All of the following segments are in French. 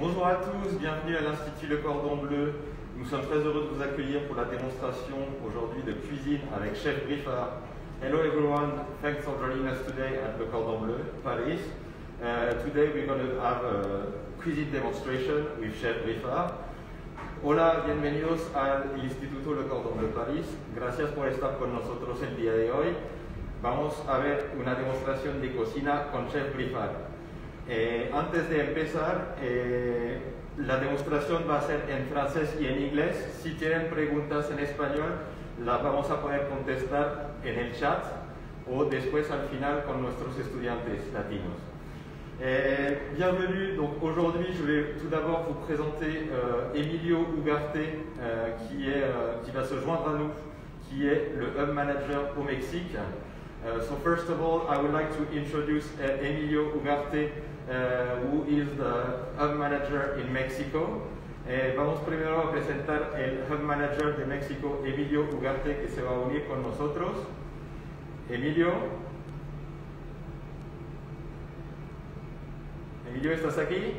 Bonjour à tous, bienvenue à l'Institut Le Cordon Bleu. Nous sommes très heureux de vous accueillir pour la démonstration aujourd'hui de cuisine avec Chef Briffard. Hello everyone, thanks for joining us today at Le Cordon Bleu, Paris. Today we're going to have a cuisine demonstration with Chef Briffard. Hola, bienvenidos al Instituto Le Cordon Bleu París. Gracias por estar con nosotros el día de hoy. Vamos a ver una demostración de cocina con Chef Briffard. Antes de empezar, la demostración va a ser en francés y en inglés. Si tienen preguntas en español, las vamos a poder contestar en el chat o después al final con nuestros estudiantes latinos. Bienvenue, donc aujourd'hui je vais tout d'abord vous présenter Emilio Ugarte qui va se joindre à nous, qui est le Hub Manager au Mexique. So first of all, I would like to introduce Emilio Ugarte, who is the Hub Manager in Mexico. Vamos primero a presentar el Hub Manager de México, Emilio Ugarte, que se va a unir con nosotros. Emilio, ¿estás aquí?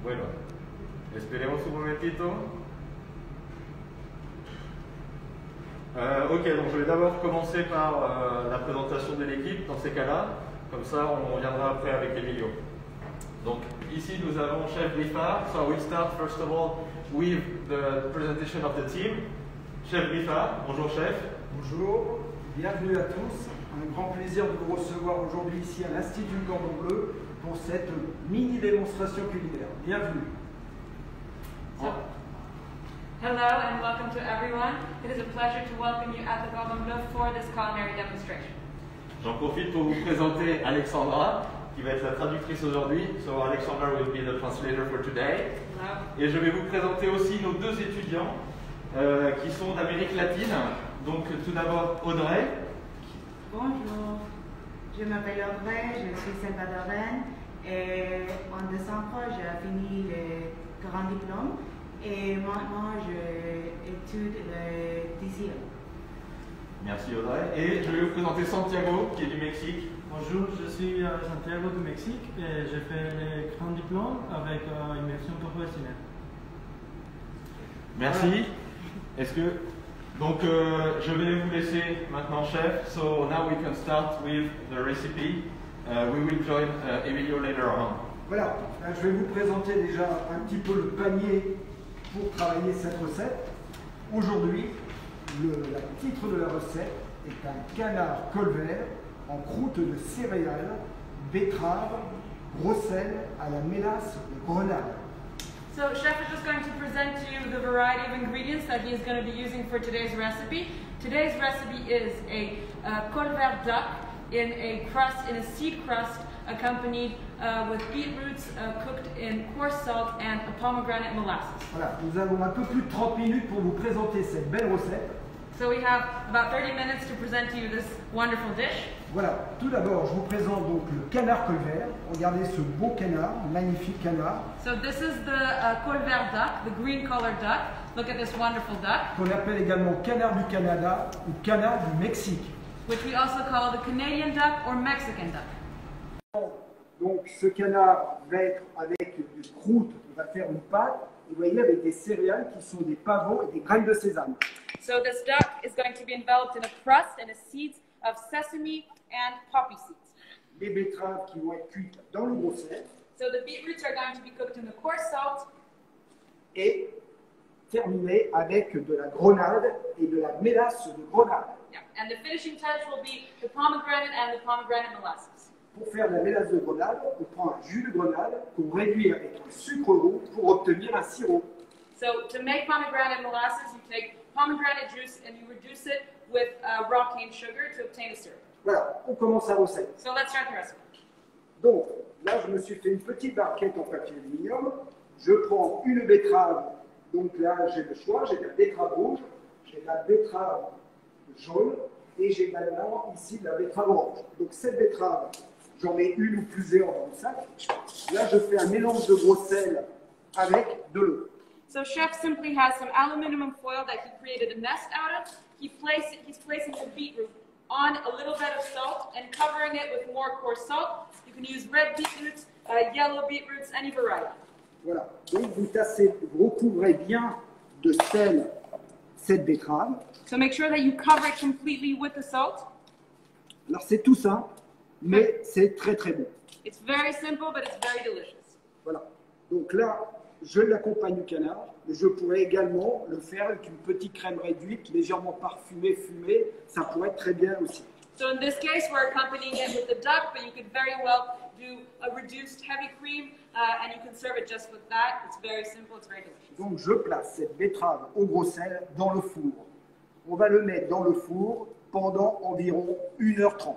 Bueno, esperemos un momentito. Ok, donc je vais d'abord commencer par la présentation de l'équipe dans ces cas-là, comme ça on reviendra après avec Emilio. Donc ici nous avons Chef Briffard, so we'll start first of all with the presentation of the team. Chef Briffard, bonjour chef. Bonjour, bienvenue à tous, un grand plaisir de vous recevoir aujourd'hui ici à l'Institut du Cordon Bleu pour cette mini démonstration culinaire. Bienvenue. Hello and welcome to everyone. It is a pleasure to welcome you at the Cordon Bleu for this culinary demonstration. J'en profite pour vous présenter Alexandra, qui va être la traductrice aujourd'hui. So Alexandra will be the translator for today. Hello. Et je vais vous présenter aussi nos deux étudiants qui sont d'Amérique latine. Donc tout d'abord Audrey. Bonjour, je m'appelle Audrey, je suis salvadoraine et en décembre j'ai fini le grand diplôme. Et maintenant, j'étudie le DCO. Merci Audrey. Et je vais vous présenter Santiago, qui est du Mexique. Bonjour, je suis Santiago du Mexique et j'ai fait le grand diplôme avec immersion professionnelle. Merci. Est-ce que... Donc, je vais vous laisser maintenant, chef. So now we can start with the recipe. We will join Emilio later on. Voilà, je vais vous présenter déjà un petit peu le panier pour travailler cette recette. Aujourd'hui, le titre de la recette est un canard colvert en croûte de céréales, betterave, gros sel à la mélasse de grenade. So Chef is just going to present to you the variety of ingredients that he is going to be using for today's recipe. Today's recipe is a colvert duck in a crust, in a seed crust, accompanied with beetroots cooked in coarse salt and a pomegranate molasses. Voilà, nous avons un peu plus de 30 minutes pour vous présenter cette belle recette. So we have about 30 minutes to present to you this wonderful dish. Voilà, tout d'abord, je vous présente donc le canard colvert. Regardez ce beau canard, magnifique canard. So this is the colvert duck, the green colored duck. Look at this wonderful duck. Qu'on appelle également canard du Canada ou canard du Mexique. Which we also call the Canadian duck or Mexican duck. Donc ce canard va être avec une croûte, on va faire une pâte, et vous voyez avec des céréales qui sont des pavots et des graines de sésame. So this duck is going to be enveloped in a crust and a seeds of sesame and poppy seeds. Les betteraves qui vont être cuites dans le gros sel. So the beetroots are going to be cooked in the coarse salt. Et terminé avec de la grenade et de la mélasse de grenade. Yeah. And the finishing touch will be the pomegranate and the pomegranate molasses. Pour faire de la mélasse de grenade, on prend un jus de grenade qu'on réduit avec un sucre roux pour obtenir un sirop. So to make pomegranate molasses, you take pomegranate juice and you reduce it with raw cane sugar to obtain a syrup. Voilà, on commence la recette. So let's start the recipe. Donc, là, je me suis fait une petite barquette en papier aluminium. Je prends une betterave. Donc là, j'ai le choix. J'ai de la betterave rouge, j'ai de la betterave jaune et j'ai également ici de la betterave orange. Donc cette betterave, j'en mets une ou plusieurs dans le sac. Là, je fais un mélange de gros sel avec de l'eau. So Chef simply has some aluminum foil that he created a nest out of. He's placing the beetroot on on a little bit of salt and covering it with more coarse salt. You can use red beetroots, yellow beetroots, any variety. Voilà. Donc vous tassez, vous recouvrez bien de sel cette betterave. So make sure that you cover it completely with the salt. Alors c'est tout simple, mais c'est très très bon. It's very simple, but it's very delicious. Voilà. Donc là, je l'accompagne du canard, mais je pourrais également le faire avec une petite crème réduite, légèrement parfumée, fumée. Ça pourrait être très bien aussi. So in this case, we're accompanying it with the duck, but you could very well do a reduced heavy cream, and you can serve it just with that. It's very simple, it's very delicious. Donc je place cette betterave au gros sel dans le four. On va le mettre dans le four pendant environ 1h30.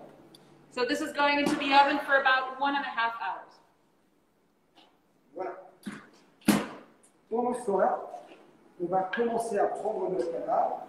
So this is going into the oven for about 1.5 hours. Voilà. Pendant ce temps-là, on va commencer à prendre notre canard.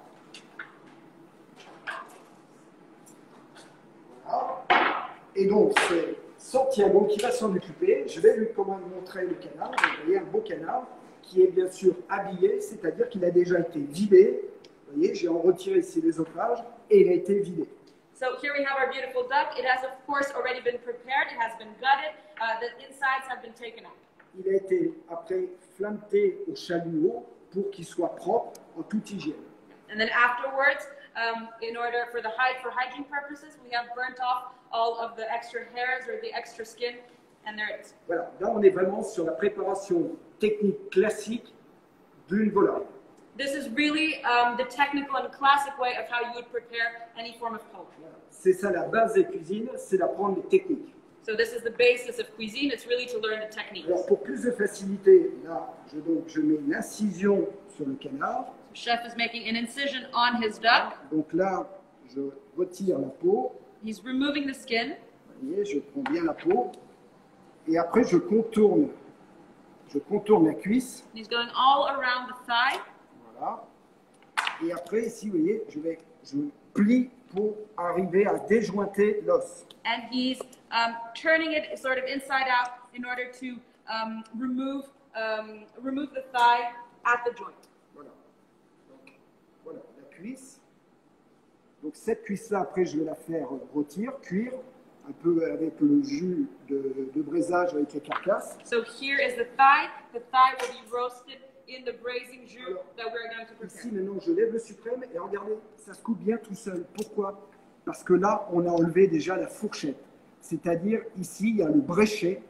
Voilà. Et donc, c'est Santiago qui va s'en occuper. Je vais lui quand même montrer le canard. Vous voyez, un beau canard qui est bien sûr habillé, c'est-à-dire qu'il a déjà été vidé. Vous voyez, j'ai en retiré ici les ochlages et il a été vidé. So here we have our beautiful duck. It has, of course, already been prepared. It has been gutted. The insides have been taken out. Il a été après flamté au chalumeau pour qu'il soit propre en toute hygiène. And then afterwards, in order for hygiene purposes, we have burnt off all of the extra hairs or the extra skin, and there it is. Voilà, là on est vraiment sur la préparation technique classique d'une volaille. This is really the technical and classic way of how you would prepare any form of poultry. Voilà. C'est ça la base des cuisines, c'est d'apprendre les techniques. So this is the basis of cuisine. It's really to learn the techniques. Alors pour plus de facilité, là je mets une incision sur le canard. The chef is making an incision on his duck. Donc là, je retire la peau. He's removing the skin. Vous voyez, je prends bien la peau. Et après, je contourne la cuisse. He's going all around the thigh. Voilà. Et après, ici, vous voyez, je plie pour arriver à déjointer l'os. And he's turning it sort of inside out in order to remove the thigh at the joint. Voilà. Donc, voilà la cuisse. Donc cette cuisse-là, après, je vais la faire cuire, un peu avec le jus de braisage avec la carcasse. So here is the thigh. The thigh will be roasted in the braising jus that we're going to prepare. Ici, maintenant, je lève le suprême et regardez, ça se coupe bien tout seul. Pourquoi? Parce que là, on a enlevé déjà la fourchette. C'est-à-dire, ici, il y a le bréchet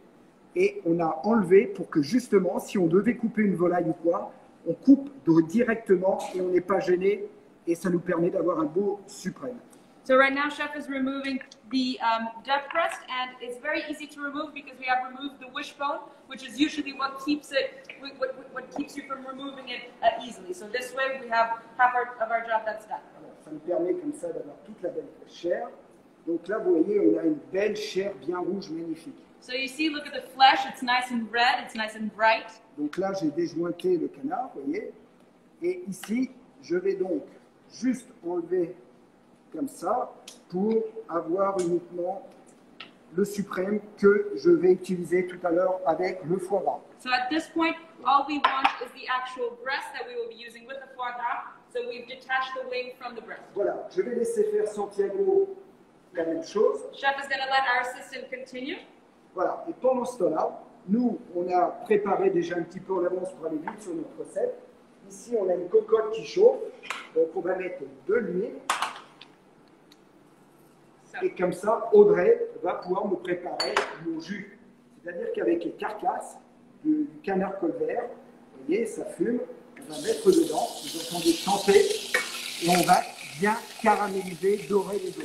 et on a enlevé pour que justement, si on devait couper une volaille ou quoi, on coupe directement et on n'est pas gêné et ça nous permet d'avoir un beau suprême. So right now, chef is removing the duck breast, and it's very easy to remove because we have removed the wishbone, which is usually what keeps you from removing it easily. So this way, we have half of our job that's done. Alors, ça me permet comme ça d'avoir toute la belle chair. Donc là, vous voyez, on a une belle chair bien rouge, magnifique. So you see, look at the flesh. It's nice and red. It's nice and bright. Donc là, j'ai déjointé le canard, vous voyez. Et ici, je vais donc juste enlever comme ça pour avoir uniquement le suprême que je vais utiliser tout à l'heure avec le foie gras. So at this point, all we want is the actual breast that we will be using with the foie gras. So we've detached the wing from the breast. Voilà, je vais laisser faire Santiago la même chose. Chef is going to let our assistant continue. Voilà, et pendant ce temps-là, nous, on a préparé déjà un petit peu en avance pour aller vite sur notre recette. Ici, on a une cocotte qui chauffe, donc on va mettre de l'huile. Et comme ça, Audrey va pouvoir me préparer mon jus. C'est-à-dire qu'avec les carcasses du canard colvert, vous voyez, ça fume, on va mettre dedans, vous entendez chanter, et on va bien caraméliser, dorer les os.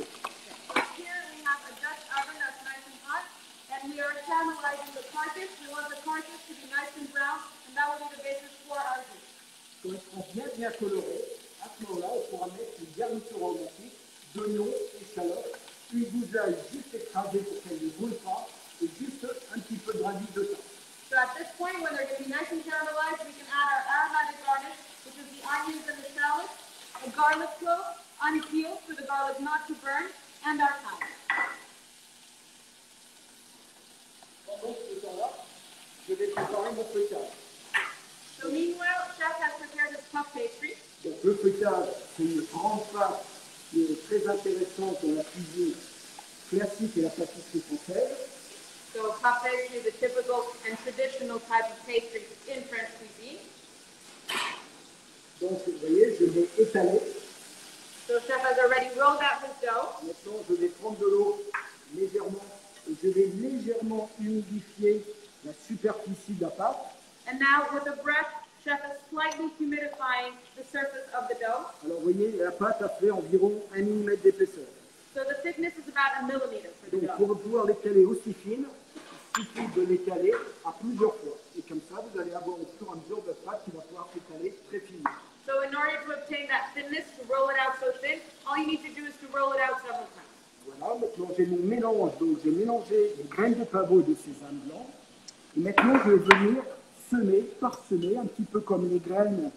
Here we have a Dutch oven that's nice and hot, and we are caramelizing the carcass. We want the carcass to be nice and brown, and that will be the basis for our jus. Quand ils seront bien colorés, à ce moment-là, on pourra mettre une garniture aromatique, d'oignons, échalotes, une goudaille juste écrasée pour qu'elle ne brûle pas, et juste un petit peu de radis de thym. So at this point, when they're going to be nice and caramelized, we can add our aromatic garnish, which is the onions and the shallots, a garlic clove, unpeeled for the garlic not to burn, and our thyme. Pendant ce temps-là, je vais préparer mon feuilletage. So meanwhile, chef has prepared his puff pastry. Donc le feuilletage, c'est une grande pâte qui est très intéressante dans la cuisine classique et la pâtisserie française. So puff pastry is a typical and traditional type of pastry in French cuisine. Donc, vous voyez, je l'ai étalé. So chef has already rolled out his dough. Maintenant, je vais prendre de l'eau légèrement et je vais légèrement humidifier la superficie de la pâte. And now with a brush, chef is slightly humidifying the surface of the dough. Alors, vous voyez, la pâte a fait environ 1 mm d'épaisseur. So the thickness is about 1 millimeter for the Donc, dough. pour pouvoir l'étaler aussi fine, il suffit de l'étaler à plusieurs fois. Et comme ça, vous allez avoir au fur et à mesure de pâte qui va pouvoir s'étaler très finement. So in order to obtain that thinness, to roll it out so thin, all you need to do is to roll it out several times. Voilà, maintenant j'ai mon mélange. Donc, j'ai mélangé les graines de pavot de sésame blanc. Et maintenant, je vais venir semer, parsemer, un petit peu comme les graines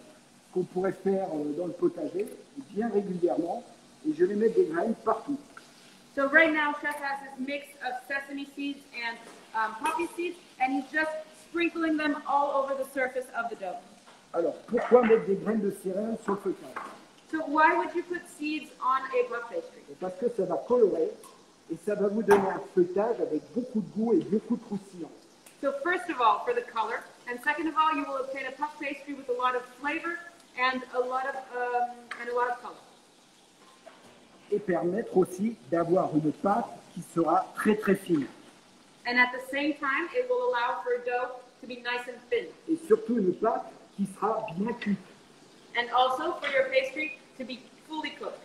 qu'on pourrait faire dans le potager, bien régulièrement. Et je vais mettre des graines partout. So right now, chef has this mix of sesame seeds and poppy seeds, and he's just sprinkling them all over the surface of the dough. Alors, pourquoi mettre des graines de céréales sur le feuilletage? So why would you put seeds on a puff pastry? Parce que ça va colorer et ça va vous donner un feuilletage avec beaucoup de goût et beaucoup de croustillant. So first of all, for the color, and second of all, you will obtain a puff pastry with a lot of flavor and a lot of color. Et permettre aussi d'avoir une pâte qui sera très très fine. And at the same time, it will allow for a dough to be nice and thin. Et surtout une pâte qui sera bien cuite. And also for your pastry to be fully cooked.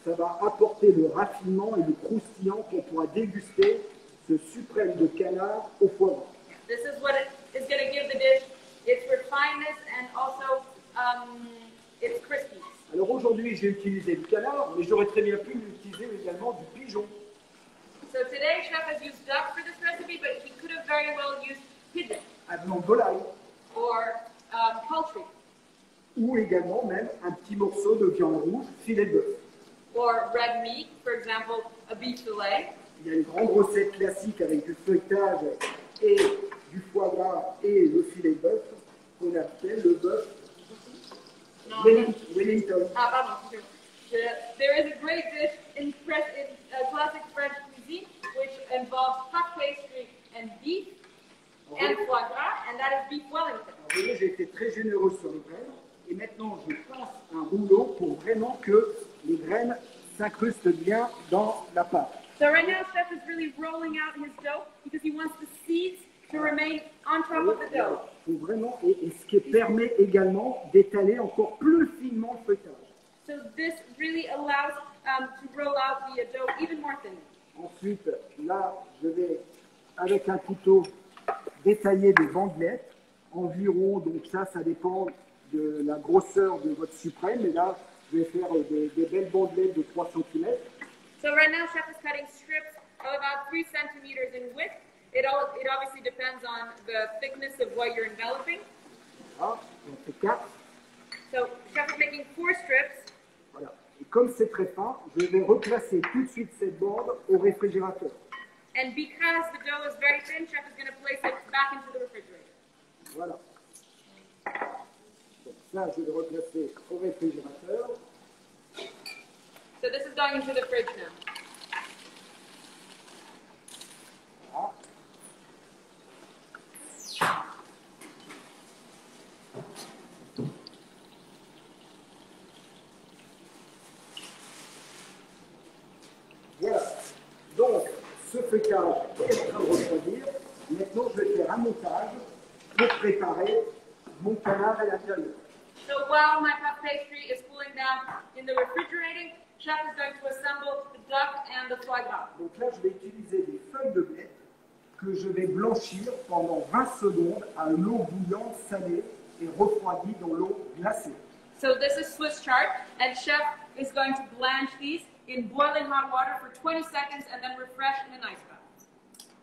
Ça va apporter le raffinement et le croustillant qu'on pourra déguster ce suprême de canard au foie gras. This is what it is going to give the dish its refinedness and also its crispiness. Alors aujourd'hui, j'ai utilisé du canard, mais j'aurais très bien pu utiliser également du pigeon. So today, chef has used duck for this recipe, but he could have very well used pigeon Un blanc de volaille, or poultry ou également même un petit morceau de viande rouge, filet de bœuf. or red meat, for example, a beef fillet. Il y a une grande recette classique avec du feuilletage et du foie gras et le filet de bœuf qu'on appelle le bœuf Wellington. Pardon. There is a great dish in classic French cuisine which involves puff pastry and beef and foie gras, and that is beef Wellington. Alors, vous voyez, j'ai été très généreux sur les graines et maintenant je passe un rouleau pour vraiment que les graines s'incrustent bien dans la pâte. So right now, chef is really rolling out his dough because he wants the seeds to remain on top of the dough. Faut vraiment, et ce qui permet également d'étaler encore plus finement le feuilletage. So this really allows to roll out the dough even more thinly. Ensuite, là, je vais, avec un couteau, détailler des bandelettes, environ, donc ça dépend de la grosseur de votre suprême, et là, je vais faire des belles bandelettes de 3 cm. So right now, chef is cutting strips of about 3 centimeters in width. It obviously depends on the thickness of what you're enveloping. Voilà, donc c'est 4. So chef is making 4 strips. Voilà. Et comme c'est très fin, je vais replacer tout de suite cette bande au réfrigérateur. And because the dough is very thin, chef is going to place it back into the refrigerator. Voilà. Donc ça, je vais le replacer au réfrigérateur. So this is going into the fridge now. Voilà. Voilà. Donc, ce feuilletage est en train de refroidir. Maintenant, je vais faire un montage pour préparer mon canard à l'intérieur. So while my puff pastry is cooling down in the refrigerating, chef is going to assemble the duck and the foie gras. Donc là, je vais utiliser des feuilles de blé que je vais blanchir pendant 20 secondes à l'eau bouillante salée et refroidie dans l'eau glacée. So this is Swiss chard, and chef is going to blanch these in boiling hot water for 20 seconds and then refresh in an ice bath.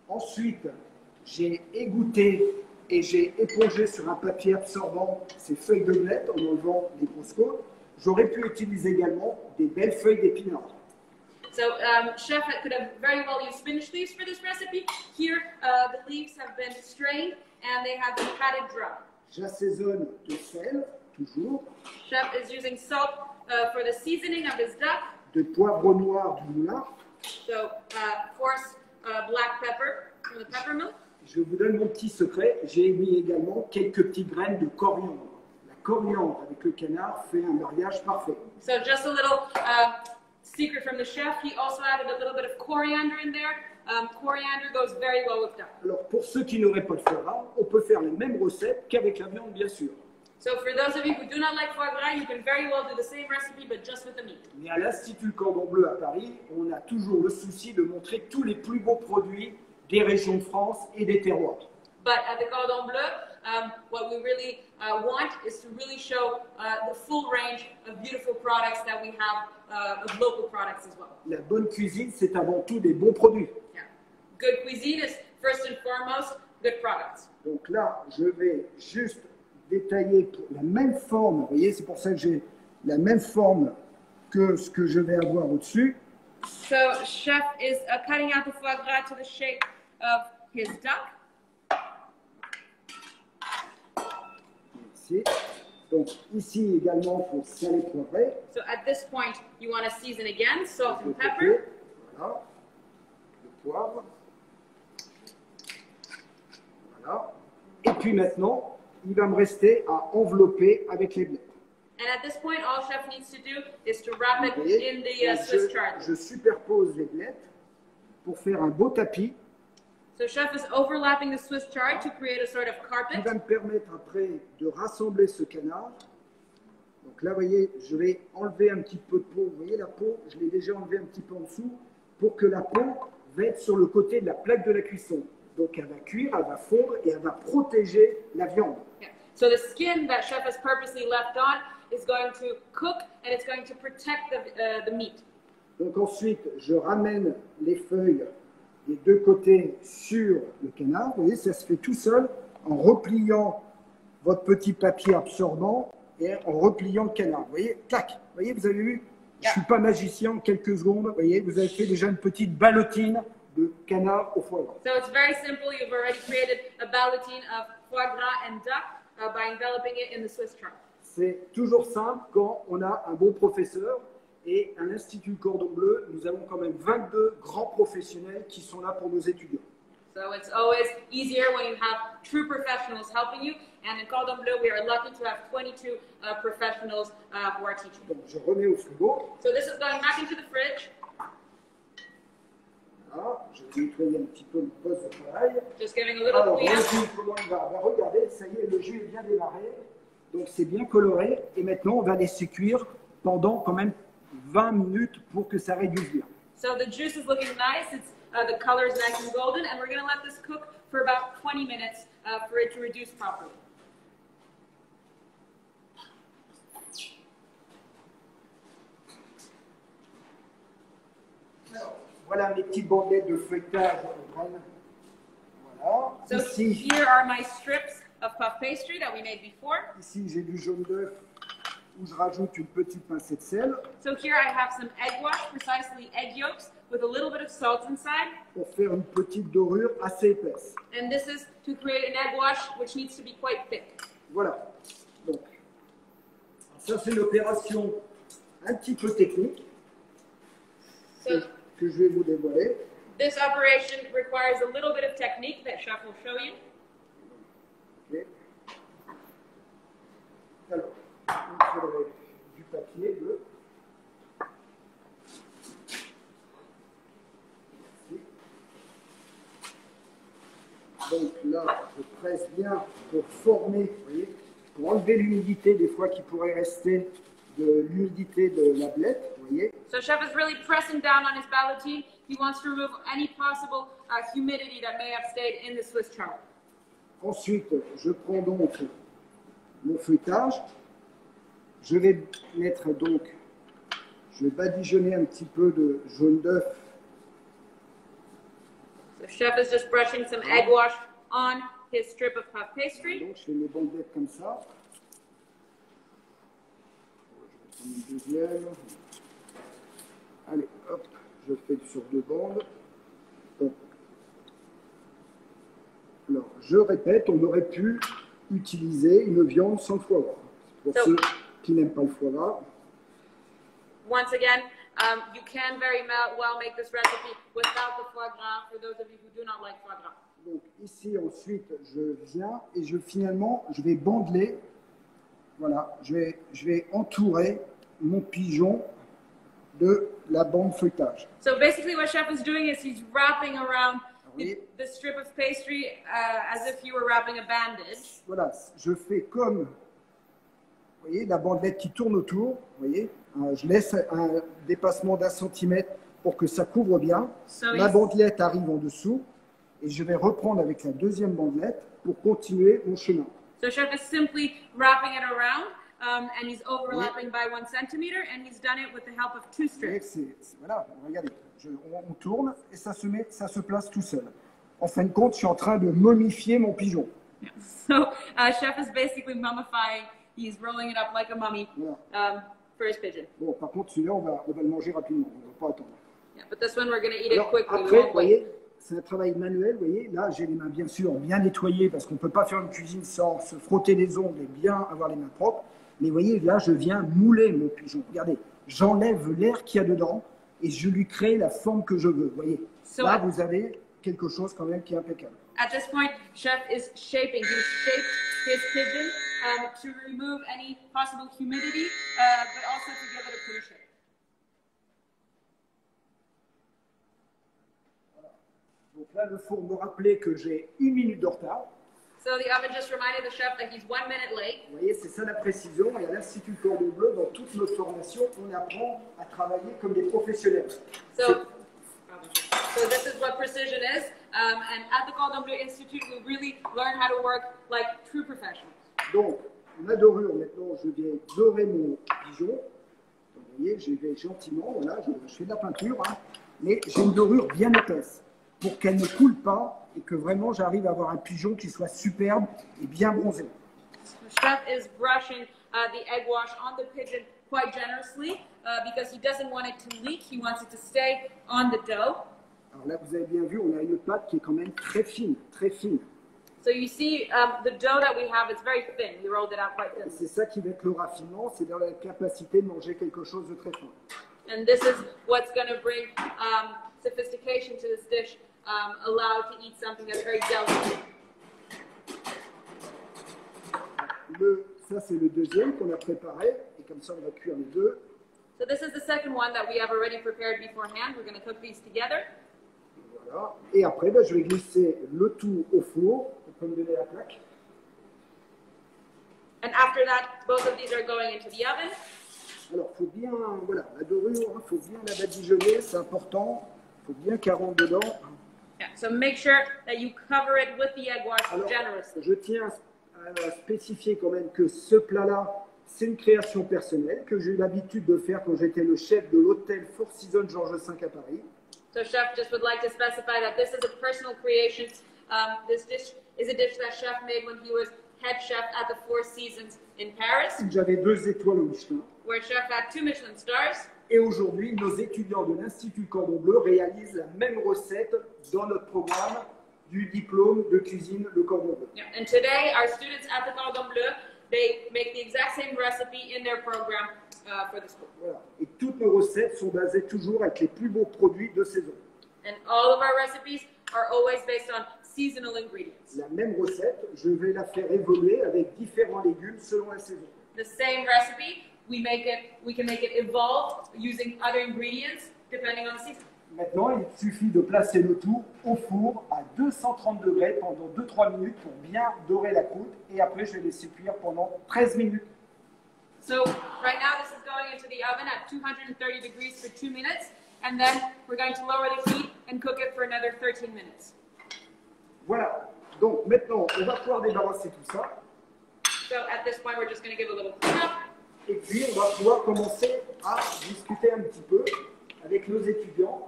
Ensuite, j'ai égoutté et j'ai épongé sur un papier absorbant ces feuilles de blé en enlevant les grosses côtes. J'aurais pu utiliser également des belles feuilles d'épinards. So chef could have very well used spinach leaves for this recipe. Here, the leaves have been strained and they have been patted dry. J'assaisonne de sel, toujours, Chef is using salt for the seasoning of his duck. de poivre noir du moulin. So, coarse black pepper from the pepper mill. Je vous donne mon petit secret, j'ai mis également quelques petites graines de coriandre. La coriandre avec le canard fait un mariage parfait. So just a little secret from the chef, he also added a little bit of coriander in there. Coriander goes very well with duck. Alors pour ceux qui n'auraient pas de foie gras, on peut faire les mêmes recettes qu'avec la viande bien sûr. So for those of you who do not like foie gras, you can very well do the same recipe but just with the meat. Mais à l'Institut Cordon Bleu à Paris, on a toujours le souci de montrer tous les plus beaux produits des régions de France et des terroirs. But at the Cordon Bleu, what we really want is to really show the full range of beautiful products that we have, of local products as well. La bonne cuisine, c'est avant tout des bons produits. Yeah. Good cuisine is first and foremost good products. Donc là, je vais juste détailler pour la même forme. Vous voyez, c'est pour ça que j'ai la même forme que ce que je vais avoir au-dessus. So chef is cutting out the foie gras to the shape of his duck. Ici. Donc ici également, il faut saler poivrer. So at this point, you want to season again, salt Le and côté. pepper. Voilà. Le poivre. Voilà. Et puis maintenant, il va me rester à envelopper avec les blettes. And at this point, all chef needs to do is to wrap it Vous voyez, in the donc Swiss chard. je superpose les blettes pour faire un beau tapis So chef is overlapping the Swiss chard to create a sort of qui carpet. va me permettre après de rassembler ce canard. Donc là, vous voyez, je vais enlever un petit peu de peau. Vous voyez la peau, je l'ai déjà enlevé un petit peu en dessous pour que la peau va être sur le côté de la plaque de la cuisson. Donc elle va cuire, elle va fondre et elle va protéger la viande. Yeah. So the skin that chef has purposely left on is going to cook and it's going to protect the meat. Donc ensuite, je ramène les feuilles des deux côtés sur le canard. Vous voyez, ça se fait tout seul en repliant votre petit papier absorbant et en repliant le canard. Vous voyez, tac. Vous voyez, vous avez vu, je ne suis pas magicien, en quelques secondes, vous voyez, vous avez fait déjà une petite ballotine de canard au foie gras. So it's very simple. You've already created a ballotine of foie gras and duck by enveloping it in the Swiss chard. C'est toujours simple quand on a un bon professeur. Et à l'Institut Cordon Bleu, nous avons quand même 22 grands professionnels qui sont là pour nos étudiants. So it's always easier when you have true professionals helping you. And in Cordon Bleu, we are lucky to have 22 professionals who are teaching. Donc je remets au frigo. So this is going back into the fridge. Voilà, je vais nettoyer un petit peu le poste de travail. Just giving a little Alors, le clean up. jus, comment il va? Ben, regardez, ça y est, le jus est bien démarré. Donc c'est bien coloré. Et maintenant, on va laisser cuire pendant quand même 20 minutes pour que ça réduise bien. So the juice is looking nice. It's the color is nice and golden, and we're going to let this cook for about 20 minutes for it to reduce properly. Alors, voilà mes petites bandelettes de feuilletage aux graines. Voilà. So Ici, here are my strips of puff pastry that we made before. ici j'ai du jaune d'œuf où je rajoute une petite pincée de sel So here I have some egg wash, precisely egg yolks, with a little bit of salt inside. pour faire une petite dorure assez épaisse. And this is to create an egg wash, which needs to be quite thick. Voilà. Donc, ça c'est une opération un petit peu technique So que je vais vous dévoiler. this operation requires a little bit of technique that chef will show you. Ok. Alors, il faudrait du papier bleu. Merci. Donc là, je presse bien pour former, vous voyez, pour enlever l'humidité des fois qui pourrait rester de l'humidité de la blette, vous voyez. So chef is really pressing down on his ballotine. He wants to remove any possible humidity that may have stayed in the Swiss chard. Ensuite, je prends donc mon feuilletage. Je vais mettre donc, je vais badigeonner un petit peu de jaune d'œuf. So chef is just brushing some egg wash on his strip of puff pastry. Donc, je fais mes bandelettes comme ça. Je vais prendre une deuxième. Allez, hop, je fais sur deux bandes. Bon. Alors, je répète, on aurait pu utiliser une viande sans foie gras. Pour So- ceux qui n'aiment pas le foie gras. Once again, you can very well make this recipe without the foie gras for those of you who do not like foie gras. Donc ici ensuite je viens et finalement je vais bandeler, voilà, je vais entourer mon pigeon de la bande feuilletage. So basically what Chef is doing is he's wrapping around Oui. the strip of pastry as if you were wrapping a bandage. Voilà, je fais comme, vous voyez, la bandelette qui tourne autour, vous voyez, je laisse un dépassement d'1 centimètre pour que ça couvre bien. So La he's- bandelette arrive en dessous et je vais reprendre avec la deuxième bandelette pour continuer mon chemin. So Chef is simply wrapping it around and he's overlapping by 1 centimeter and he's done it with the help of 2 Vous voyez strips. que voilà, regardez, on tourne et ça se place tout seul. En fin de compte, je suis en train de momifier mon pigeon. So Chef is basically mummifying. He's rolling it up like a mummy for his pigeon. Bon, par contre, celui-là, on va le manger rapidement, on ne va pas attendre. Yeah, but this one we're going to eat it Alors, quickly. We après, vous won't wait. voyez, c'est un travail manuel, vous voyez, là, j'ai les mains bien sûr bien nettoyées parce qu'on ne peut pas faire une cuisine sans se frotter les ongles et bien avoir les mains propres. Mais vous voyez, là, je viens mouler mon pigeon. Regardez, j'enlève l'air qu'il y a dedans et je lui crée la forme que je veux, vous voyez. So Là, I- vous avez quelque chose quand même qui est impeccable. At this point, Chef is shaping. He's shaped his pigeon to remove any possible humidity, but also to give it a pretty shape. Donc là, le four me rappelait que j'ai 1 minute de retard. So the oven just reminded the chef that he's 1 minute late. Vous voyez, c'est ça la précision. Et à l'Institut Cordon Bleu, dans toute notre formation, on apprend à travailler comme des professionnels. So this is what precision is. And at the Cordon Bleu Institute, we really learn how to work like true professionals. Donc, ma dorure, maintenant, je viens dorer mon pigeon. Donc, vous voyez, je vais gentiment, voilà, je fais de la peinture, hein, mais j'ai une dorure bien épaisse pour qu'elle ne coule pas et que vraiment j'arrive à avoir un pigeon qui soit superbe et bien bronzé. The chef is brushing the egg wash on the pigeon quite generously because he doesn't want it to leak. He wants it to stay on the dough. Alors là, vous avez bien vu, on a une pâte qui est quand même très fine, très fine. So you see, the dough that we have is very thin. We rolled it out quite Et thin. c'est ça qui va être le raffinement, c'est dans la capacité de manger quelque chose de très fin. And this is what's going to bring sophistication to this dish, allow it to eat something that's very delicate. Ça, c'est le deuxième qu'on a préparé, et comme ça, on va cuire les deux. So this is the second one that we have already prepared beforehand. We're going to cook these together. Voilà. Et après, ben, je vais glisser le tout au four. On peut me donner la plaque. And after that, both of these are going into the oven. Alors, il faut bien, voilà, la dorure, il faut bien la badigeonner, c'est important. Il faut bien qu'elle rentre dedans. Yeah, so make sure that you cover it with the egg wash Alors, generously. je tiens à spécifier quand même que ce plat-là, c'est une création personnelle que j'ai eu l'habitude de faire quand j'étais le chef de l'hôtel Four Seasons Georges V à Paris. So chef just would like to specify that this is a personal creation. This dish is a dish that chef made when he was head chef at the Four Seasons in Paris, J'avais 2 étoiles au Michelin. where chef had 2 Michelin stars. Et aujourd'hui, nos étudiants de l'Institut Cordon Bleu réalisent la même recette dans notre programme du diplôme de cuisine Le Cordon Bleu. Yeah. And today, our students at the Cordon Bleu, they make the exact same recipe in their program for the school. Voilà. Et toutes nos recettes sont basées toujours avec les plus beaux produits de saison. And all of our recipes are always based on seasonal ingredients. La même recette, je vais la faire évoluer avec différents légumes selon la saison. The same recipe, we can make it evolve using other ingredients depending on the season. Maintenant, il suffit de placer le tout au four à 230 degrés pendant 2-3 minutes pour bien dorer la croûte. Et après, je vais laisser cuire pendant 13 minutes. So right now this is going into the oven at 230 degrees for 2 minutes, and then we're going to lower the heat and cook it for another 13 minutes. Voilà. Donc maintenant, on va pouvoir débarrasser tout ça. So at this point, we're just going to give a little clean up. Et puis, on va pouvoir commencer à discuter un petit peu avec nos étudiants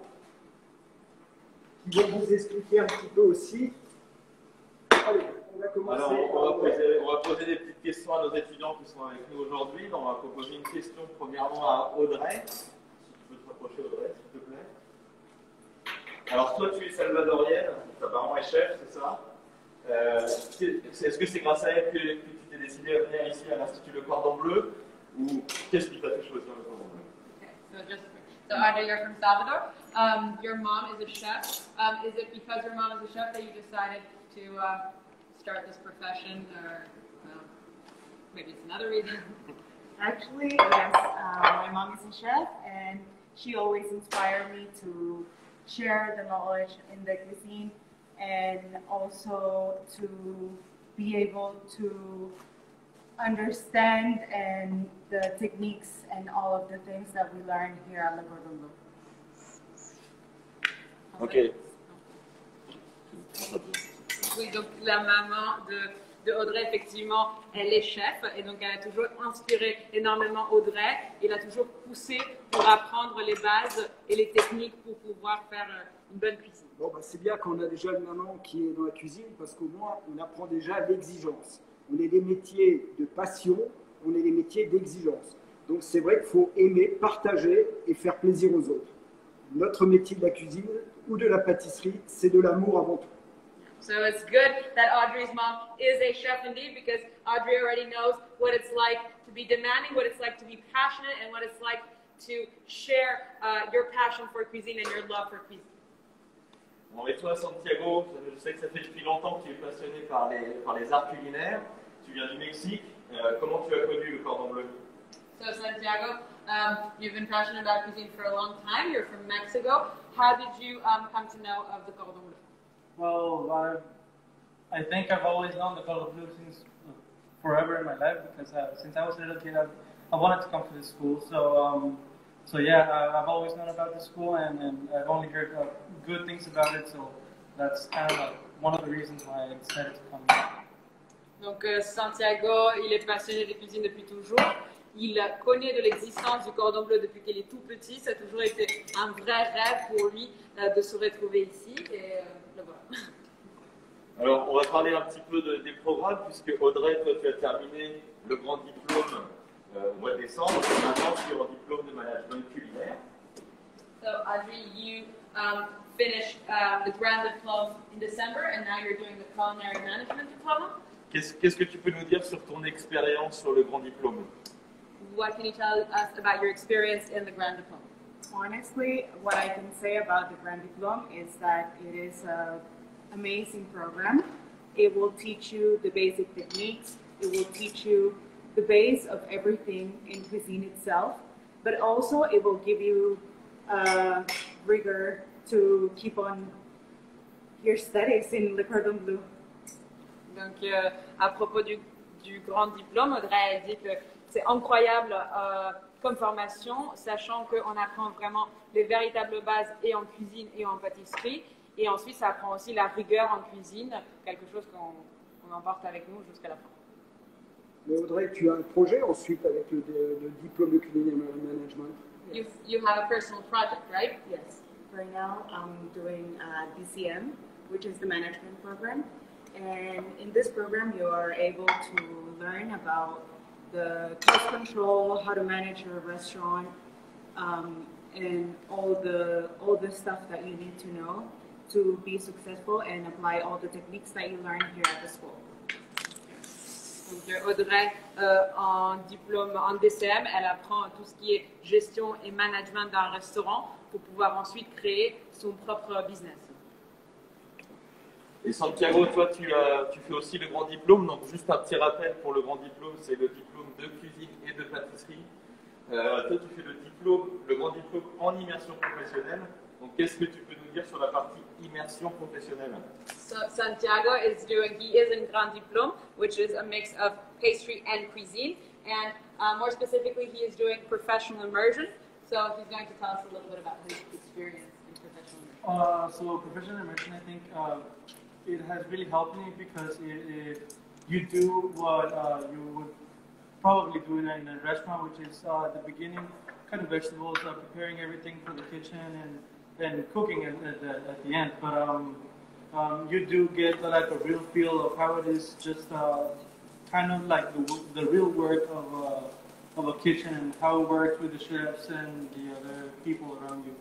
qui vont vous expliquer un petit peu aussi. Allez, on va commencer. Alors, on va poser des petites questions à nos étudiants qui sont avec nous aujourd'hui. Donc, on va proposer une question premièrement à Audrey. Si tu peux te rapprocher, Audrey, s'il te plaît. Alors, toi, tu es salvadorienne, ta maman est chef, c'est ça? Est-ce que c'est grâce à elle que tu t'es décidé à venir ici à l'Institut Le Cordon Bleu? Ou qu'est-ce qui t'a fait choisir Le Cordon Bleu? Okay, So Audrey, you're from Salvador. Your mom is a chef. Is it because your mom is a chef that you decided to start this profession, or maybe it's another reason? Actually, yes, my mom is a chef, and she always inspired me to share the knowledge in the cuisine, and also to be able to understand and the techniques and all of the things that we learn here at Le Cordon Bleu. Ok. Oui, donc la maman de Audrey, effectivement, elle est chef et donc elle a toujours inspiré énormément Audrey. Elle a toujours poussé pour apprendre les bases et les techniques pour pouvoir faire une bonne cuisine. Bon, bah, c'est bien qu'on a déjà une maman qui est dans la cuisine parce qu'au moins on apprend déjà l'exigence. On est des métiers de passion, on est des métiers d'exigence. Donc c'est vrai qu'il faut aimer, partager et faire plaisir aux autres. Notre métier de la cuisine ou de la pâtisserie, c'est de l'amour avant tout. So it's good that Audrey's mom is a chef indeed, because Audrey already knows what it's like to be demanding, what it's like to be passionate, and what it's like to share your passion for cuisine and your love for cuisine. Bon, et toi, Santiago, je sais que ça fait depuis longtemps que tu es passionné par les arts culinaires. Tu viens du Mexique. Comment tu as connu le cordon bleu? So Santiago, you've been passionate about cuisine for a long time. You're from Mexico. How did you come to know of the cordon bleu? Well, I think I've always known the cordon bleu since forever in my life, because since I was a little kid, I wanted to come to this school. So yeah, I've always known about this school, and I've only heard good things about it. So that's kind of like one of the reasons why I decided to come here. Donc Santiago, il est passionné de cuisine depuis toujours. Il connaît de l'existence du cordon bleu depuis qu'il est tout petit. Ça a toujours été un vrai rêve pour lui de se retrouver ici. Et le voilà. Alors, on va parler un petit peu des programmes, puisque Audrey, toi, tu as terminé le grand diplôme au mois de décembre. Maintenant, tu es en diplôme de management culinaire. So Audrey, you finished the grand diploma in December, and now you're doing the culinary management diploma. Qu'est-ce que tu peux nous dire sur ton expérience sur le grand diplôme? What can you tell us about your experience in the grand diploma? Honestly, what I can say about the Grand Diplôme is that it is an amazing program. It will teach you the basic techniques. It will teach you the base of everything in cuisine itself, but also it will give you rigor to keep on your studies in Le Cordon Bleu. Donc, à propos du grand diplôme, Audrey a dit que c'est incroyable comme formation, sachant qu'on apprend vraiment les véritables bases et en cuisine et en pâtisserie. Et ensuite, ça apprend aussi la rigueur en cuisine, quelque chose qu'on emporte avec nous jusqu'à la fin. Mais Audrey, tu as un projet ensuite avec le diplôme de culinary management? You have a personal project, right? Yes. Right now, I'm doing DCM, which is the management program. And in this program, you are able to learn about the cost control, how to manage your restaurant, and all the stuff that you need to know to be successful and apply all the techniques that you learn here at the school. Donc Audrey, en diplôme en DCM, elle apprend tout ce qui est gestion et management d'un restaurant pour pouvoir ensuite créer son propre business. Et Santiago, toi, tu fais aussi le grand diplôme. Donc, juste un petit rappel pour le grand diplôme, c'est le diplôme de cuisine et de pâtisserie. Toi, tu fais le grand diplôme en immersion professionnelle. Donc, qu'est-ce que tu peux nous dire sur la partie immersion professionnelle? So Santiago he is in Grand Diplôme, which is a mix of pastry and cuisine. And more specifically, he is doing professional immersion. So he's going to tell us a little bit about his experience in professional immersion. So professional immersion, I think it has really helped me, because you do what you would probably do in a restaurant, which is at the beginning, cutting vegetables, preparing everything for the kitchen, and cooking at the end. But you do get like a real feel of how it is, just kind of like the real work of a kitchen, and how it works with the chefs and the other people around you.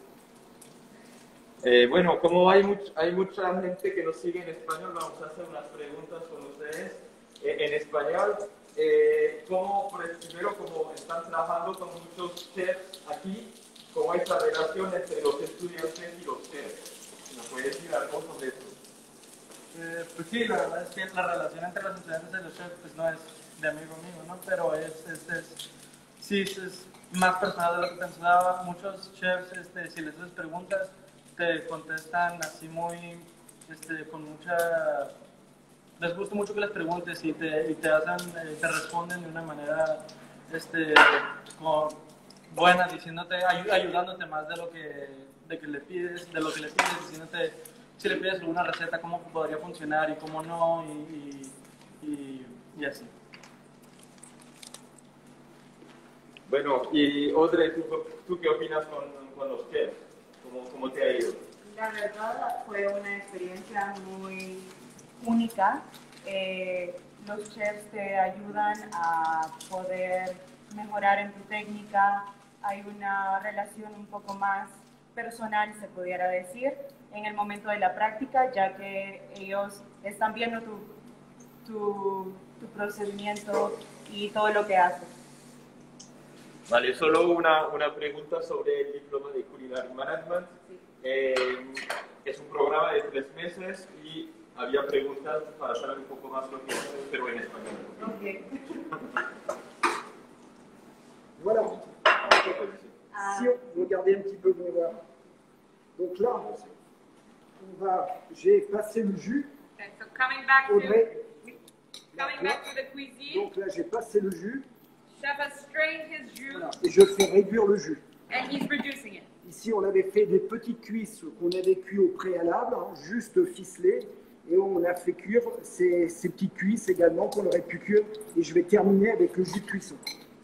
Bueno, como hay mucha gente que nos sigue en español, vamos a hacer unas preguntas con ustedes en español. Primero, como están trabajando con muchos chefs aquí, cómo es la relación entre los estudiantes y los chefs. ¿Nos puede decir algo sobre eso? Pues sí, la verdad es que la relación entre los estudiantes y los chefs pues no es de amigo mío, ¿no? Pero sí, es más personal de lo que pensaba. Muchos chefs, si les haces preguntas, te contestan así muy, con mucha... Les gusta mucho que les preguntes y te responden de una manera, como buena, diciéndote, ayudándote más de lo que le pides, diciéndote si le pides alguna receta, cómo podría funcionar y cómo no, y así. Bueno, y Audrey, ¿tú qué opinas con los chefs? ¿Cómo te ha ido? La verdad fue una experiencia muy única. Los chefs te ayudan a poder mejorar en tu técnica. Hay una relación un poco más personal, se pudiera decir, en el momento de la práctica, ya que ellos están viendo tu procedimiento y todo lo que haces. Vale, solo una pregunta sobre el diploma de Culinary Management. Sí. Es un programa de 3 meses y había preguntas para saber un poco más lo que es, pero en español. Okay. Voilà. Si on regardez un petit peu de mémoire. Donc là, j'ai passé le jus. Okay, so coming back to the cuisine, Donc là, j'ai passé le jus. chef has strained his jus Voilà, et je fais réduire le jus. and he's reducing it. Ici, on avait fait des petites cuisses qu'on avait cuit au préalable, hein, juste ficelées. Et on a fait cuire ces petites cuisses également qu'on aurait pu cuire. Et je vais terminer avec le jus de cuisson.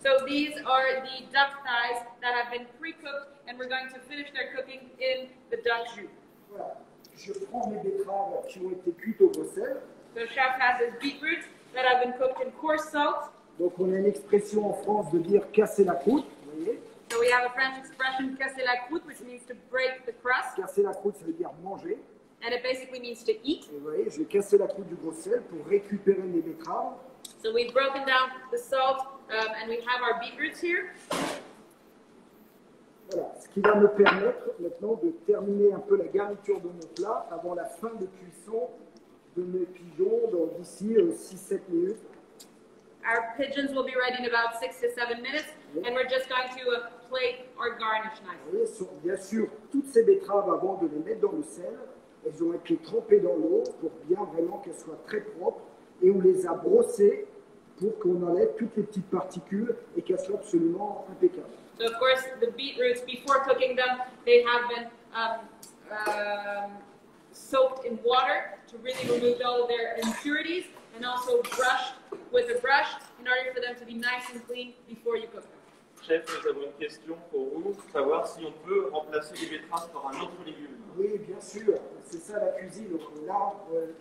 So these are the duck thighs that have been pre-cooked, and we're going to finish their cooking in the duck jus. Voilà. Je prends mes betteraves qui ont été cuites au Bruxelles. So chef has his beetroots that have been cooked in coarse salt. Donc on a une expression en France de dire casser la croûte. Vous voyez, So we have a French expression, casser la croûte, which means to break the crust, casser la croûte, ça veut dire manger. and it basically means to eat. Et vous voyez, j'ai cassé la croûte du Bruxelles pour récupérer mes betteraves. So we've broken down the salt, and we have our beetroots here. Voilà, ce qui va me permettre maintenant de terminer un peu la garniture de mon plat avant la fin de cuisson de mes pigeons d'ici 6-7 minutes. Our pigeons will be ready in about 6 to 7 minutes, and we're just going to plate or garnish Vous nicely. voyez, bien sûr, toutes ces betteraves, avant de les mettre dans le sel, elles ont été trempées dans l'eau pour bien vraiment qu'elles soient très propres. Et on les a brossées pour qu'on enlève toutes les petites particules et qu'elles soient absolument impeccables. So of course, the beetroots, before cooking them, they have been soaked in water to really remove all of their impurities, and also brushed with a brush in order for them to be nice and clean before you cook them. Chef, nous avons une question pour vous, savoir si on peut remplacer les betteraves par un autre légume. Oui, bien sûr, c'est ça la cuisine. Donc là,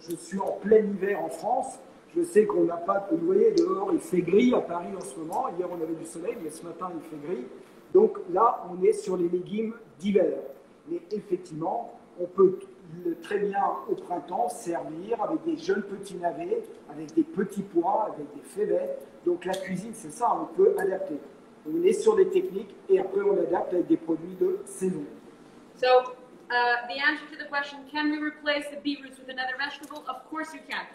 je suis en plein hiver en France. Je sais qu'on n'a pas, vous voyez, dehors il fait gris à Paris en ce moment. Hier on avait du soleil, mais ce matin il fait gris. Donc là, on est sur les légumes d'hiver. Mais effectivement, on peut très bien au printemps servir avec des jeunes petits navets, avec des petits pois, avec des fèves. Donc la cuisine, c'est ça, on peut adapter. On est sur des techniques et après on adapte avec des produits de saison. So the answer to the question, can we replace the beetroots with another vegetable? Of course you can.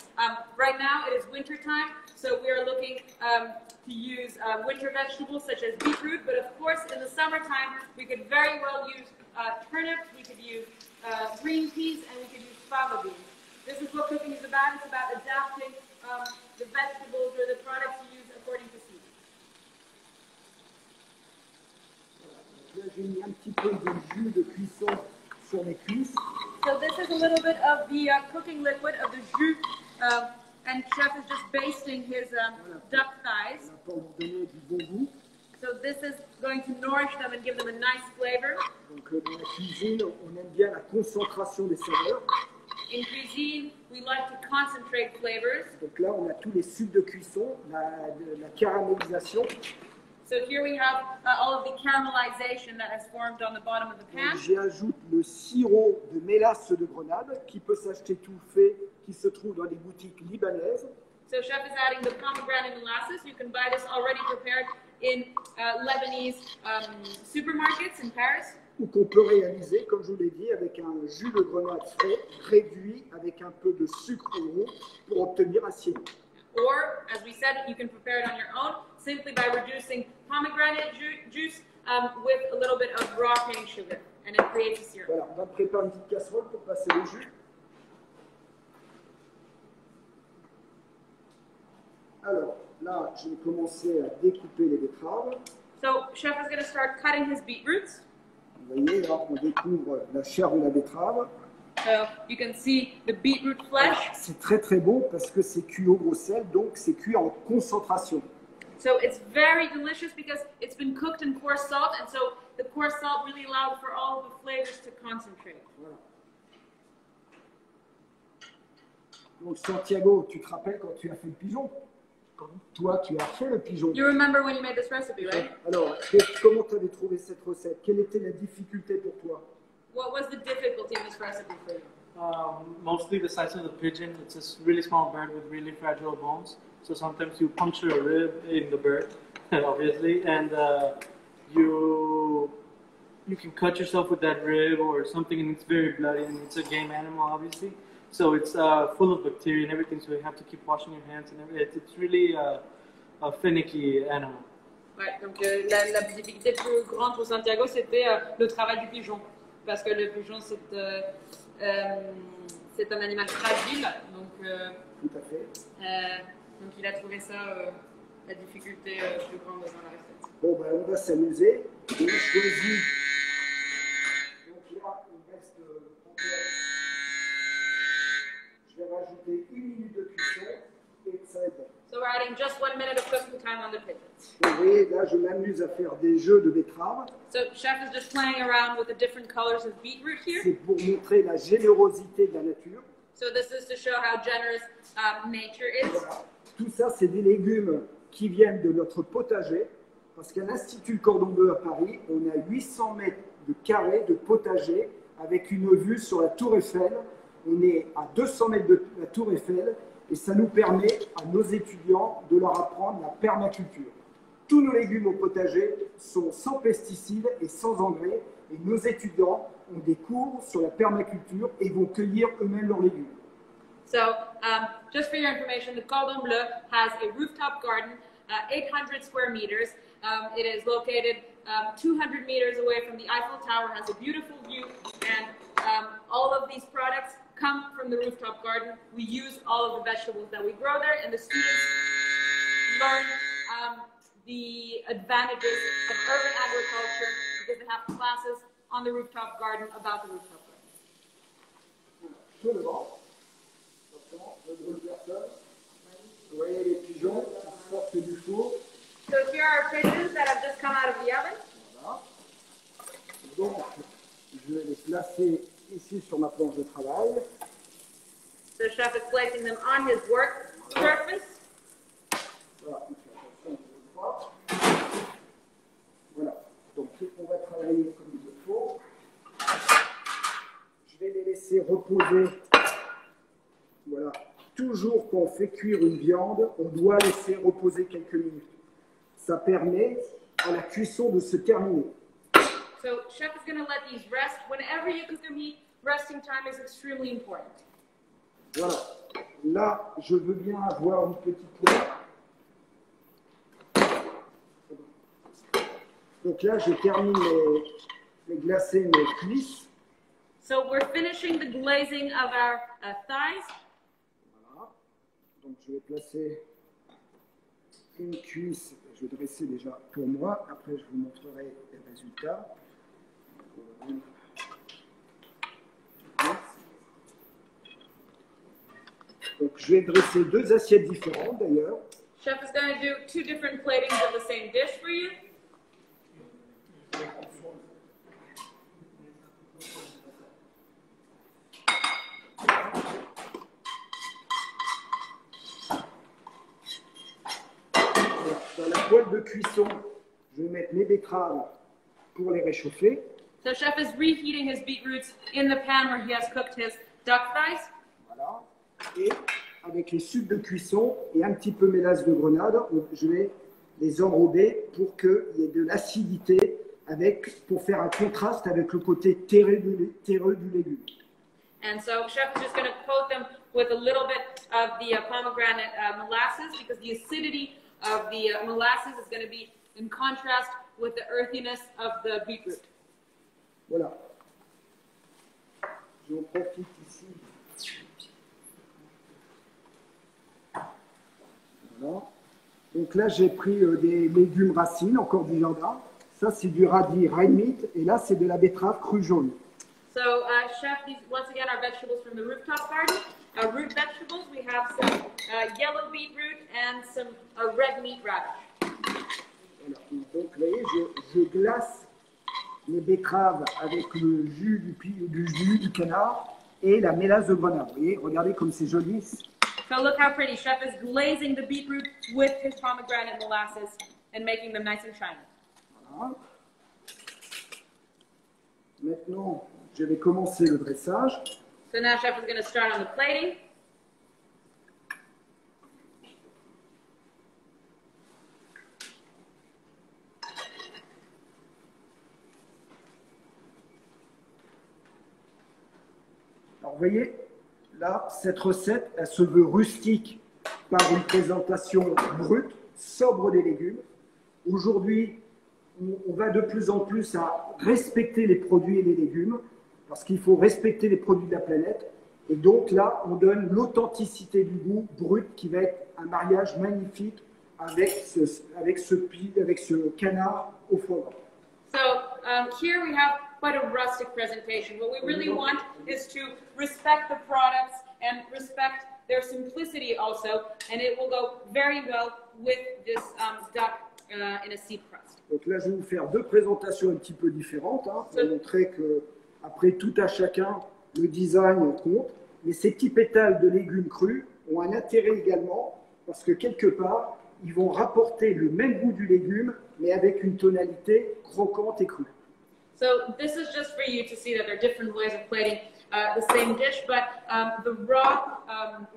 Right now it is winter time, so we are looking to use winter vegetables such as beetroot, but of course in the summertime we could very well use turnips, we could use green peas, and we could use fava beans. This is what cooking is about. It's about adapting the vegetables or the products you use according to season. Là, j'ai mis un petit peu de jus de cuisson sur mes cuisses. So this is a little bit of the cooking liquid of the jus, and chef is just basting his duck thighs. Pour leur donner du bon goût. So this is going to nourish them and give them a nice flavor. Donc dans la cuisine, on aime bien la concentration des saveurs. In cuisine, we like to concentrate flavors. Donc là, on a tous les sucs de cuisson, la caramélisation. So here we have all of the caramelization that has formed on the bottom of the pan. J'y ajoute le sirop de mélasse de Grenade qui peut s'acheter tout fait, qui se trouve dans les boutiques libanaises. So chef is adding the pomegranate molasses. You can buy this already prepared in Lebanese supermarkets in Paris. Ou qu'on peut réaliser, comme je vous l'ai dit, avec un jus de grenade frais, réduit avec un peu de sucre roux pour obtenir un sirop. Or, as we said, you can prepare it on your own simply by reducing pomegranate juice with a little bit of raw cane sugar, and it creates a syrup. Voilà, on va préparer une petite casserole pour passer le jus. Alors, là, je vais commencer à découper les betteraves. So, chef is going to start cutting his beetroots. Vous voyez, là, on découvre la chair de la betterave. So, you can see the beetroot flesh. C'est très très bon parce que c'est cuit au gros sel, donc c'est cuit en concentration. So, it's very delicious because it's been cooked in coarse salt, and so the coarse salt really allowed for all of the flavors to concentrate. Voilà. Donc Santiago, tu te rappelles quand tu as fait le pigeon? Toi, tu as fait le pigeon. You remember when you made this recipe, right? Alors, comment tu avais trouvé cette recette? Quelle était la difficulté pour toi? What was the difficulty in this recipe for you? Mostly the size of the pigeon. It's a really small bird with really fragile bones. So sometimes you puncture a rib in the bird, obviously, and you can cut yourself with that rib or something, and it's very bloody, and it's a game animal, obviously. So it's full of bacteria and everything, so you have to keep washing your hands, and it's really a finicky animal. Ouais, donc la difficulté plus grande pour Santiago, c'était le travail du pigeon. Parce que le pigeon, c'est un animal fragile. Donc, Tout à fait. Donc il a trouvé ça la difficulté plus grande dans la recette. Bon, ben, on va s'amuser. On choisit. Donc là, il reste encore. Je vais rajouter 1 minute de cuisson et ça va être bon. So we're adding just 1 minute of cooking time on the pigeons. Vous voyez, là, je m'amuse à faire des jeux de betteraves. So chef is just playing around with the different colors of beetroot here. C'est pour montrer la générosité de la nature. So this is to show how generous nature is. Voilà. Tout ça, c'est des légumes qui viennent de notre potager. Parce qu'à l'Institut Cordon Bleu à Paris, on a 800 mètres de carrés de potager avec une vue sur la Tour Eiffel. On est à 200 mètres de la Tour Eiffel et ça nous permet à nos étudiants de leur apprendre la permaculture. Tous nos légumes au potager sont sans pesticides et sans engrais et nos étudiants ont des cours sur la permaculture et vont cueillir eux-mêmes leurs légumes. So, just for your information, the Cordon Bleu has a rooftop garden, 800 square meters. It is located 200 meters away from the Eiffel Tower, has a beautiful view, and all of these products come from the rooftop garden. We use all of the vegetables that we grow there, and the students learn the advantages of urban agriculture because they have classes on the rooftop garden about the rooftop garden. Tout le vent. Attention, je ne brûle personne. Vous voyez les pigeons qui sortent du four. So here are pigeons that have just come out of the oven. Voilà. Donc, je vais les placer ici sur ma planche de travail. So the chef is placing them on his work surface. Voilà, on fait attention, je crois. Voilà, donc on va travailler comme il le faut. Je vais les laisser reposer. Voilà, toujours quand on fait cuire une viande, on doit laisser reposer quelques minutes. Ça permet à la cuisson de se terminer. So chef is going to let these rest. Whenever you cook a meat, resting time is extremely important. Voilà, là, je veux bien avoir une petite poêle. Donc là, je termine les glacés, mes cuisses. So we're finishing the glazing of our thighs. Voilà. Donc je vais placer une cuisse. Je vais dresser déjà pour moi. Après, je vous montrerai les résultats. Donc je vais dresser 2 assiettes différentes d'ailleurs. Chef is going to do 2 different platings of the same dish for you. Dans la poêle de cuisson, je vais mettre mes betteraves pour les réchauffer. So chef is reheating his beetroots in the pan where he has cooked his duck thighs. Voilà. Et avec les sucs de cuisson et un petit peu mélasse de grenade, je vais les enrober pour qu'il y ait de l'acidité, pour faire un contraste avec le côté terreux du légume. And so chef is just going to coat them with a little bit of the pomegranate molasses, because the acidity of the molasses is going to be in contrast with the earthiness of the beetroot. Voilà. J'en profite ici. Voilà. Donc là, j'ai pris des légumes racines, encore du jardin. Ça, c'est du radis Reinmeat, et là, c'est de la betterave crue jaune. So, chef, these once again are vegetables from the rooftop garden. Root vegetables, we have some yellow beetroot and some red meat radish. Voilà. Donc, vous voyez, je glace les betteraves avec le jus du canard et la mélasse de grenade. Vous voyez, regardez comme c'est joli. So look how pretty. Chef is glazing the beetroot with his pomegranate molasses and making them nice and shiny. Voilà. Maintenant, je vais commencer le dressage. So now chef is going to start on the plating. Alors, vous voyez, là, cette recette, elle se veut rustique par une présentation brute, sobre des légumes. Aujourd'hui, on va de plus en plus à respecter les produits et les légumes, parce qu'il faut respecter les produits de la planète. Et donc là, on donne l'authenticité du goût brut, qui va être un mariage magnifique avec ce canard au foie gras. So here we have quite a rustic presentation. What we really want is to respect the products and respect their simplicity also, and it will go very well with this duck in a seed crust. Donc là, je vais vous faire deux présentations un petit peu différentes, pour montrer que après tout à chacun, le design compte. Mais ces petits pétales de légumes crus ont un intérêt également, parce que quelque part, ils vont rapporter le même goût du légume, mais avec une tonalité croquante et crue. So this is just for you to see that there are different ways of plating the same dish, but the raw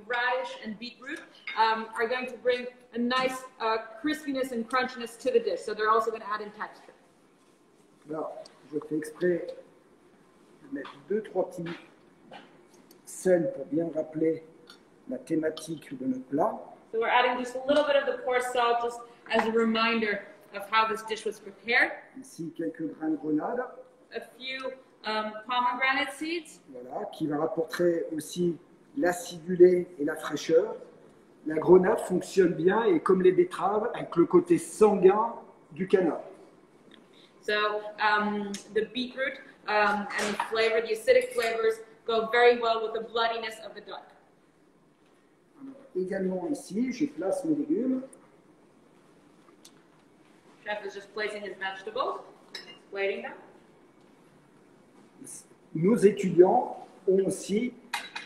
radish and beetroot are going to bring a nice crispiness and crunchiness to the dish. So they're also going to add in texture. Là, je fais exprès de mettre 2-3 petits sels pour bien rappeler la thématique de notre plat. So we're adding just a little bit of the coarse salt just as a reminder of how this dish was prepared. Ici, quelques grains de grenade. A few pomegranate seeds. Voilà, qui va rapporter aussi l'acidulé et la fraîcheur. La grenade fonctionne bien, et comme les betteraves, avec le côté sanguin du canard. So the beetroot and the flavor, the acidic flavors, go very well with the bloodiness of the duck. Également ici, je place mes légumes. Chef is just placing his vegetables, plating them. Nos étudiants ont aussi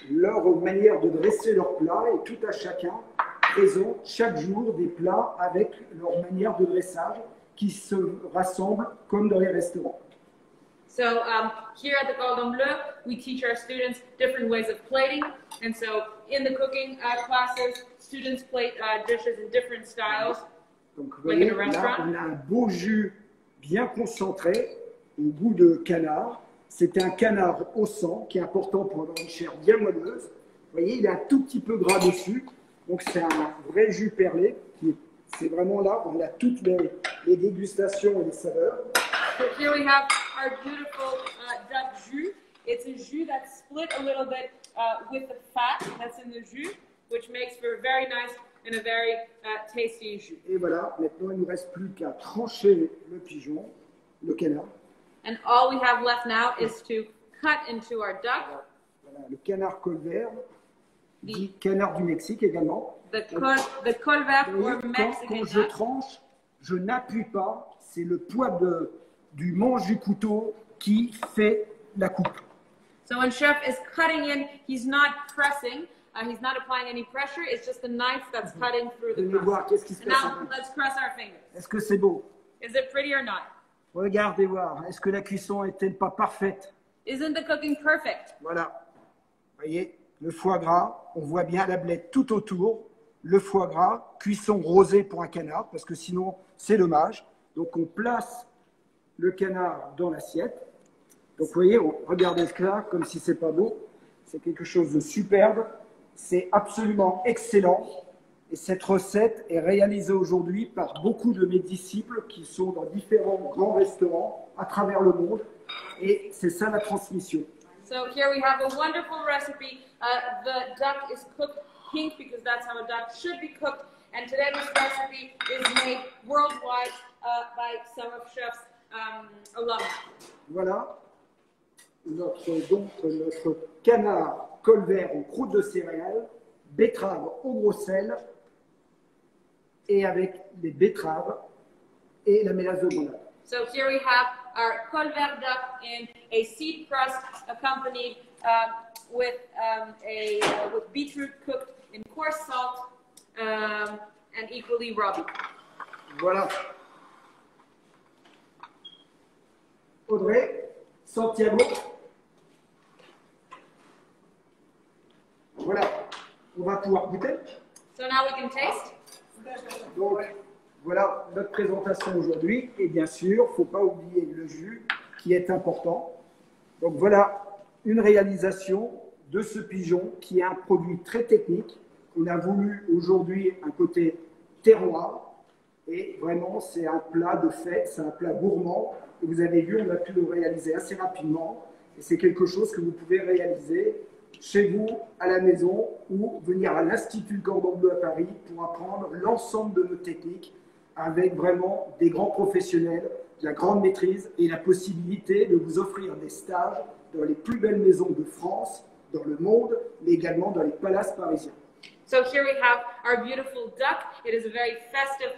leur manière de dresser leurs plats, et tout à chacun présente chaque jour des plats avec leur manière de dressage qui se rassemblent comme dans les restaurants. So here at the Cordon Bleu, we teach our students different ways of plating. And so in the cooking classes, students plate dishes in different styles. Donc vous voyez, là, on a un beau jus bien concentré, au goût de canard. C'est un canard au sang, qui est important pour avoir une chair bien moelleuse. Vous voyez, il est un tout petit peu gras dessus. Donc c'est un vrai jus perlé. C'est vraiment là, on a toutes les dégustations et les saveurs. So here we have our beautiful duck jus. It's a jus that's split a little bit with the fat that's in the jus, which makes for a very nice and a very tasty jus. Et voilà, maintenant il ne nous reste plus qu'à trancher le pigeon, le canard. And all we have left now is to cut into our duck. Voilà, le canard colvert, dit canard du Mexique également. The colvert or Mexican Quand je duck. tranche, je n'appuie pas, c'est le poids du manche du couteau qui fait la coupe. So when chef is cutting in, he's not pressing, he's not applying any pressure, it's just the knife that's cutting through the Venez voir, crust. qu'est-ce qui se And passe now après. let's cross our fingers. Est-ce que c'est beau? Is it pretty or not? Regardez voir, est-ce que la cuisson n'est-elle pas parfaite? Isn't the cooking perfect? Voilà, vous voyez, le foie gras, on voit bien la blette tout autour, le foie gras, cuisson rosée pour un canard, parce que sinon c'est dommage. Donc on place le canard dans l'assiette. Donc vous voyez, regardez ça comme si c'est pas beau. C'est quelque chose de superbe. C'est absolument excellent. Et cette recette est réalisée aujourd'hui par beaucoup de mes disciples qui sont dans différents grands restaurants à travers le monde. Et c'est ça la transmission. So here we have a wonderful recipe. The duck is cooked pink because that's how a duck should be cooked. And today this recipe is made worldwide by some of chefs alumni. Voilà notre canard colvert en croûte de céréales, betterave au gros sel et avec les betteraves et la mélasse de grenade. So here we have our colvert duck in a seed crust accompanied with beetroot cooked in coarse salt and equally rubby. Voilà. Audrey, Santiago. Voilà, on va pouvoir goûter. So now we can taste. Donc, voilà notre présentation aujourd'hui. Et bien sûr, il ne faut pas oublier le jus qui est important. Donc voilà une réalisation de ce pigeon qui est un produit très technique. On a voulu aujourd'hui un côté terroir. Et vraiment, c'est un plat de fête, c'est un plat gourmand. Et vous avez vu, on a pu le réaliser assez rapidement. Et c'est quelque chose que vous pouvez réaliser chez vous, à la maison, ou venir à l'Institut Cordon Bleu à Paris pour apprendre l'ensemble de nos techniques avec vraiment des grands professionnels, de la grande maîtrise et la possibilité de vous offrir des stages dans les plus belles maisons de France, dans le monde, mais également dans les palaces parisiens. So here we have our beautiful duck. It is a very festive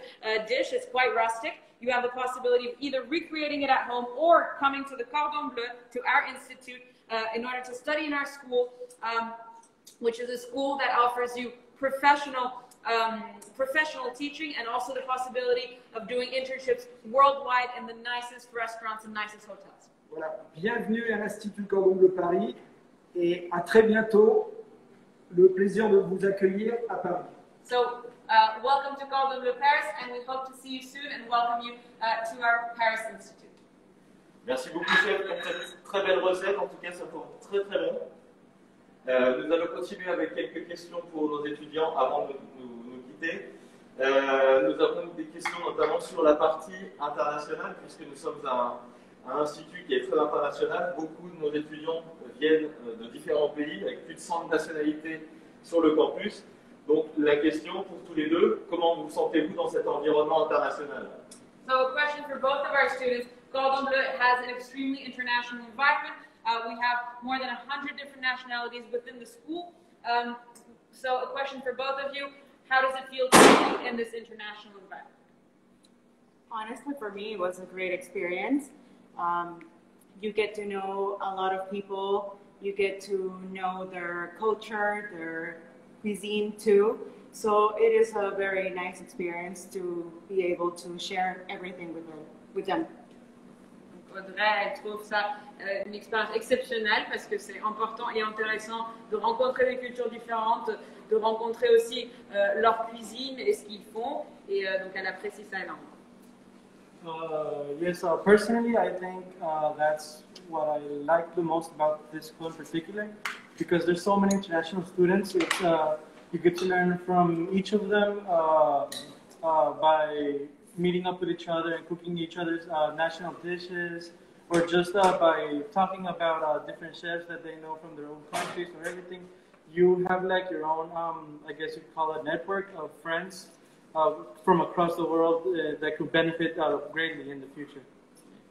dish. It's quite rustic. You have the possibility of either recreating it at home or coming to the Cordon Bleu, to our institute, in order to study in our school, which is a school that offers you professional teaching and also the possibility of doing internships worldwide in the nicest restaurants and nicest hotels. Voilà, bienvenue à l'Institut Cordon Bleu Paris et à très bientôt. Le plaisir de vous accueillir à Paris. So, welcome to Cordon Bleu Paris, and we hope to see you soon and welcome you to our Paris Institute. Merci beaucoup, chef, pour cette très belle recette. En tout cas, ça tourne très très bon. Nous allons continuer avec quelques questions pour nos étudiants avant de nous quitter. Nous avons des questions notamment sur la partie internationale, puisque nous sommes un institut qui est très international. Beaucoup de nos étudiants viennent de différents pays, avec plus de 100 nationalités sur le campus. Donc la question pour tous les deux, comment vous sentez-vous dans cet environnement international? So a question for both of our students. Cordon Bleu has an extremely international environment. We have more than 100 different nationalities within the school. So a question for both of you, how does it feel to be in this international environment? Honestly, for me, it was a great experience. You get to know a lot of people. You get to know their culture, their cuisine too. So it is a very nice experience to be able to share everything with them. Audrey, elle trouve ça une expérience exceptionnelle parce que c'est important et intéressant de rencontrer des cultures différentes, de rencontrer aussi leur cuisine et ce qu'ils font. Et donc elle apprécie ça énormément. Yes, personally, I think that's what I like the most about this school in particular, because there's so many international students. It's, you get to learn from each of them by meeting up with each other and cooking each other's national dishes, or just by talking about different chefs that they know from their own countries or everything. You have like your own, I guess you could call it, network of friends from across the world that could benefit greatly in the future.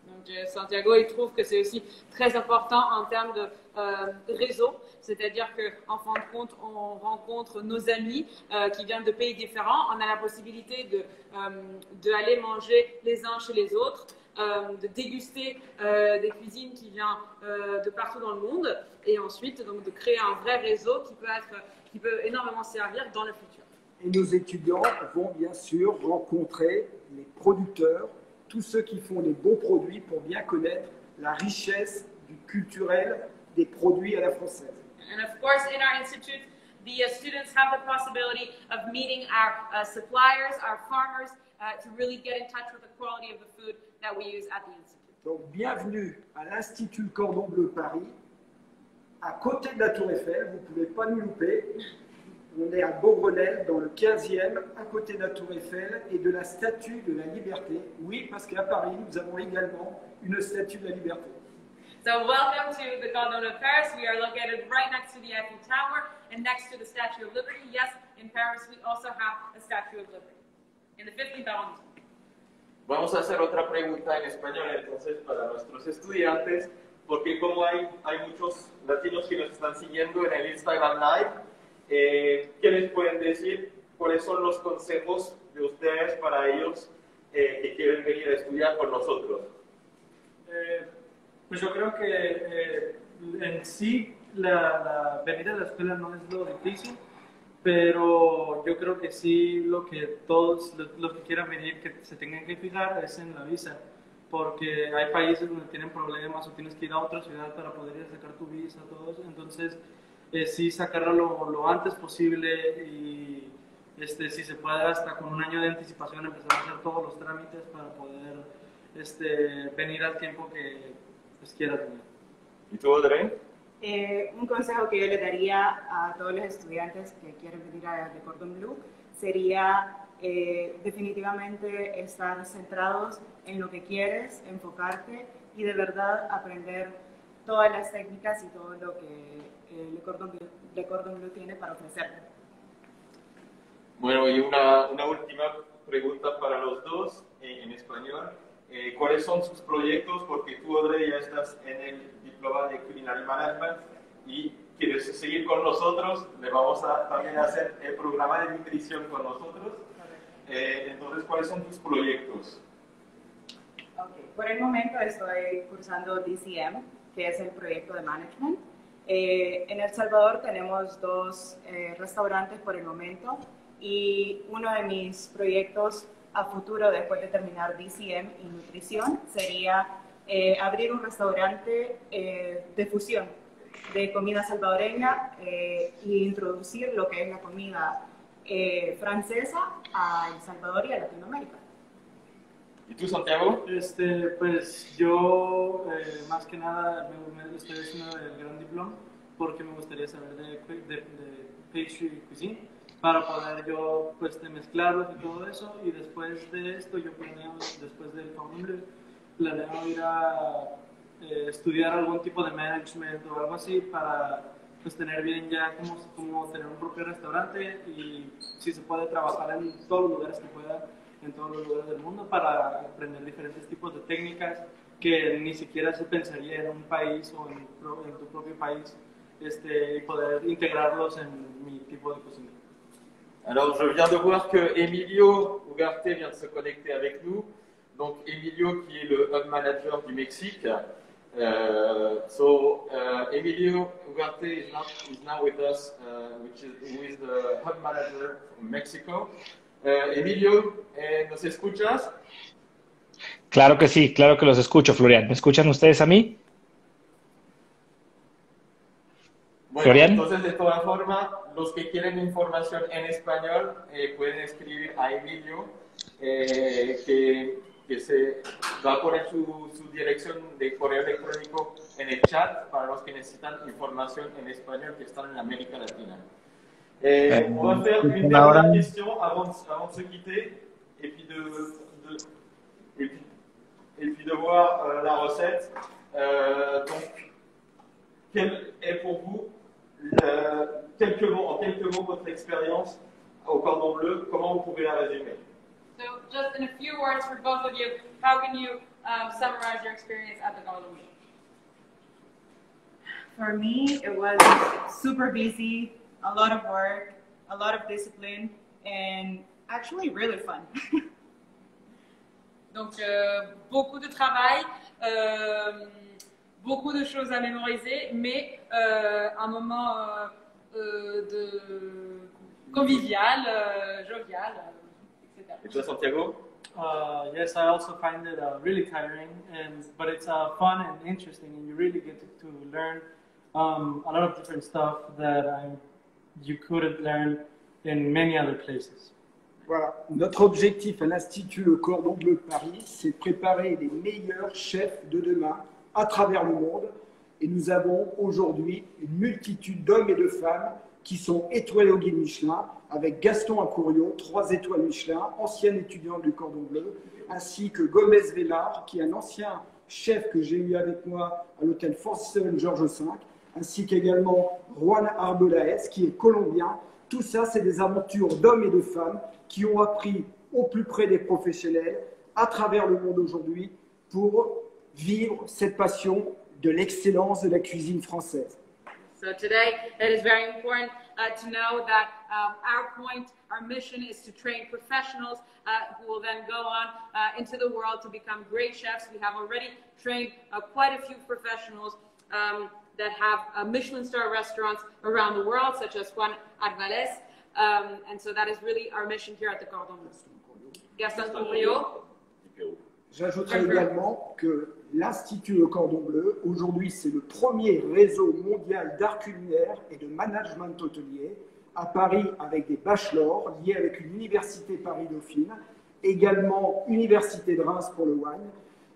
Donc Santiago, il trouve que c'est aussi très important en termes de réseau, c'est-à-dire qu'en fin de compte, on rencontre nos amis qui viennent de pays différents, on a la possibilité de aller manger les uns chez les autres, de déguster des cuisines qui viennent de partout dans le monde, et ensuite donc, de créer un vrai réseau qui peut énormément servir dans le futur. Et nos étudiants vont bien sûr rencontrer les producteurs, tous ceux qui font les bons produits pour bien connaître la richesse du culturel des produits à la française. And of course, in our institute, the students have the possibility of meeting our suppliers, our farmers, to really get in touch with the quality of the food that we use at the Institute. Donc, bienvenue à l'Institut Cordon Bleu Paris, à côté de la Tour Eiffel, vous ne pouvez pas nous louper. On est à Beaugrenelle, dans le 15e, à côté de la Tour Eiffel et de la Statue de la Liberté. Oui, parce qu'à Paris, nous avons également une Statue de la Liberté. So welcome to the Cordon Bleu Paris. We are located right next to the Eiffel Tower and next to the Statue of Liberty. Yes, in Paris we also have a Statue of Liberty in the 15th arrondissement. Vamos a hacer otra pregunta en español entonces para nuestros estudiantes, porque como hay muchos latinos que nos están siguiendo en el Instagram Live, ¿qué les pueden decir? ¿Cuáles son los consejos de ustedes para ellos que quieren venir a estudiar con nosotros? Pues yo creo que en sí la venida a la escuela no es lo difícil, pero yo creo que sí lo que todos los que quieran venir que se tengan que fijar es en la visa, porque hay países donde tienen problemas o tienes que ir a otra ciudad para poder ir a sacar tu visa, todo eso. Entonces sí sacarla lo antes posible y si se puede hasta con un año de anticipación empezar a hacer todos los trámites para poder venir al tiempo que quieras venir. ¿Y tú, Audrey? Un consejo que yo le daría a todos los estudiantes que quieren venir a The Cordon Bleu sería definitivamente estar centrados en lo que quieres, enfocarte y de verdad aprender todas las técnicas y todo lo que Le Cordon Bleu tiene para ofrecerte. Bueno, y una última pregunta para los dos en español. ¿Cuáles son sus proyectos? Porque tú, Audrey, ya estás en el diploma de Culinary Management y quieres seguir con nosotros. Le vamos a también hacer el programa de nutrición con nosotros. Entonces, ¿cuáles son tus proyectos? Okay. Por el momento estoy cursando DCM, que es el proyecto de management. En El Salvador tenemos 2 restaurantes por el momento y uno de mis proyectos a futuro, después de terminar DCM y nutrición, sería abrir un restaurante de fusión de comida salvadoreña e introducir lo que es la comida francesa a El Salvador y a Latinoamérica. ¿Y tú, Santiago? Pues yo más que nada me estoy haciendo el gran diploma porque me gustaría saber de pastry cuisine para poder yo mezclarlos y todo eso, y después de esto yo planeo, después del Cordon Bleu, planeo ir a estudiar algún tipo de management o algo así para tener bien ya como tener un propio restaurante y si se puede trabajar en todos los lugares que pueda, en todos los lugares del mundo para aprender diferentes tipos de técnicas que ni siquiera se pensaría en un país o en tu propio país y poder integrarlos en mi tipo de cocina. Alors, je viens de voir que Emilio Ugarte vient de se connecter avec nous. Donc, Emilio qui est le Hub Manager du Mexique. Emilio Ugarte is now with us, who is the Hub Manager from Mexico. Emilio, ¿nos escuchas? Claro que sí, claro que los escucho, Florian. ¿Me escuchan ustedes a mí? Bueno, Florian. Entonces, de todas formas, los que quieren información en español pueden escribir a Emilio, que se va a poner su dirección de correo electrónico en el chat para los que necesitan información en español que están en América Latina. On va faire une dernière question avant de se quitter et puis de voir la recette. Donc, quel est pour vous en quelques mots votre expérience au Cordon Bleu? Comment vous pouvez la résumer? So, just in a few words for both of you, how can you summarize your experience at the Cordon Bleu? For me, it was super busy, a lot of work, a lot of discipline, and actually really fun. Donc, beaucoup de travail, beaucoup de choses à mémoriser, mais un moment convivial, jovial, etc. Et toi, Santiago? Yes, I also find it really tiring, but it's fun and interesting, and you really get to learn a lot of different stuff that I'm you couldn't learn in many other places. Voilà. Notre objectif à l'Institut Le Cordon Bleu de Paris, c'est de préparer les meilleurs chefs de demain à travers le monde. Et nous avons aujourd'hui une multitude d'hommes et de femmes qui sont étoilés au guide Michelin, avec Gaston Accourion, 3 étoiles Michelin, ancien étudiant du Cordon Bleu, ainsi que Gomez Vélard, qui est un ancien chef que j'ai eu avec moi à l'hôtel Four Seasons Georges V, ainsi qu'également Juan Arbelaez, qui est colombien. Tout ça, c'est des aventures d'hommes et de femmes qui ont appris au plus près des professionnels, à travers le monde aujourd'hui, pour vivre cette passion de l'excellence de la cuisine française. So today, it is very important to know that our mission is to train professionals who will then go on into the world to become great chefs. We have already trained quite a few professionals that have Michelin star restaurants around the world, such as Juan Arbelaez. And so that is really our mission here at the Cordon Bleu. Gaston Accourion. J'ajouterai également que l'Institut Le Cordon Bleu, aujourd'hui, c'est le premier réseau mondial d'art culinaire et de management hôtelier à Paris avec des bachelors liés avec une université Paris-Dauphine, également Université de Reims pour le wine.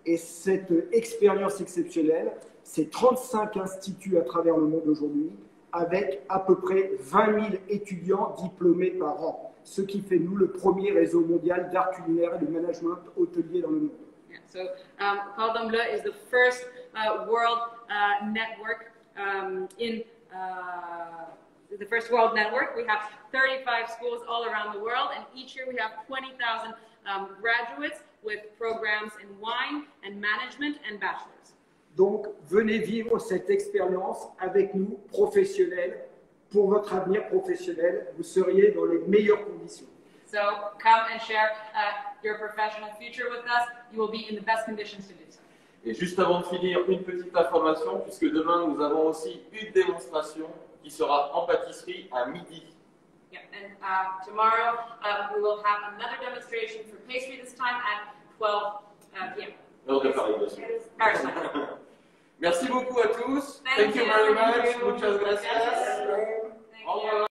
Et cette expérience exceptionnelle, c'est 35 instituts à travers le monde aujourd'hui, avec à peu près 20 000 étudiants diplômés par an, ce qui fait nous le premier réseau mondial d'art culinaire et de management hôtelier dans le monde. Yeah, so Cordon Bleu is the first world network the first world network. We have 35 schools all around the world, and each year we have 20,000 graduates with programs in wine and management and bachelors. Donc, venez vivre cette expérience avec nous, professionnels. Pour votre avenir professionnel, vous seriez dans les meilleures conditions. So come and share your professional future with us. You will be in the best conditions to do so. Et juste avant de finir, une petite information, puisque demain nous avons aussi une démonstration qui sera en pâtisserie à midi. Yeah, and tomorrow we will have another demonstration for pastry, this time at 12 p.m. Heure de Paris, bien sûr. Paris time. Merci beaucoup à tous. Thank Thank you you. very much. Thank you. Muchas gracias. Thank you. Au revoir.